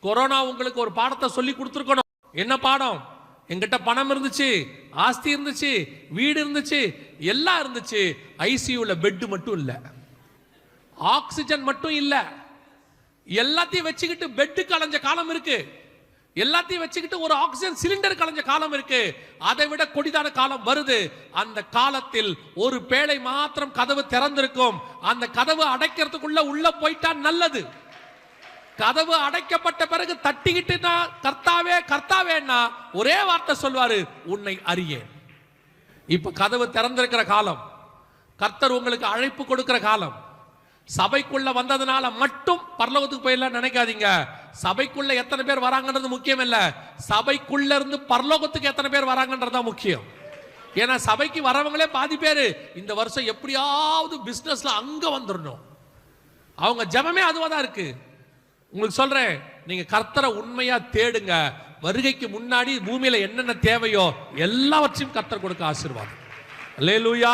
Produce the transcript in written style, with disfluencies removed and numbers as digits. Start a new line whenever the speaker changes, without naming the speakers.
Corona உங்களுக்கு ஒரு பாடத்தை சொல்லி கொடுத்துருக்கணும். என்ன பாடம்? எங்கிட்ட பணம் இருந்துச்சு, ஆஸ்தி இருந்துச்சு, வீடு இருந்துச்சு, எல்லாம் இருந்துச்சு. ஐசியூல பெட் மட்டும் இல்ல, ஆக்சிஜன் மட்டும் இல்ல. எல்லாத்தையும் வச்சுக்கிட்டு பெட்டு கலைஞ்ச காலம் இருக்கு. எல்லாத்தையும் வச்சுக்கிட்டு ஒரு ஆக்சிஜன் சிலிண்டர் கலைஞ்ச காலம் இருக்கு. அதை விட கொடிதான காலம் வருது. அந்த காலத்தில் ஒரு பேழை மாத்திரம் கதவு திறந்திருக்கும். அந்த கதவு அடைக்கிறதுக்குள்ள உள்ள போயிட்டா நல்லது. கதவு அடைக்கப்பட்ட பிறகு தட்டிக்கிட்டு கர்த்தாவே கர்த்தாவேன்னா ஒரே வார்த்தை சொல்வாரு, உன்னை அறியேன். இப்ப கதவு திறந்திருக்கிற காலம், கர்த்தர் உங்களுக்கு அழைப்பு கொடுக்கிற காலம். சபைக்குள்ள வந்ததுனால மட்டும் பரலோகத்துக்கு போயிடலாம் நினைக்காதீங்க. சபைக்குள்ள எத்தனை பேர் வராங்கன்றது முக்கியம் இல்ல, சபைக்குள்ள இருந்து பரலோகத்துக்கு எத்தனை பேர் வராங்கன்றதா முக்கியம். ஏன்னா சபைக்கு வரவங்களே பாதி பேரு இந்த வருஷம் எப்படியாவது பிசினஸ்ல அங்க வந்துடணும். அவங்க ஜெபமே அதுவா தான் இருக்கு. உங்களுக்கு சொல்றேன், நீங்க கர்த்தரை உண்மையா தேடுங்க. வருகைக்கு முன்னாடி பூமியில என்னென்ன தேவையோ எல்லாவற்றையும் கர்த்தர் கொடுக்க ஆசீர்வாதம். அல்லேலூயா.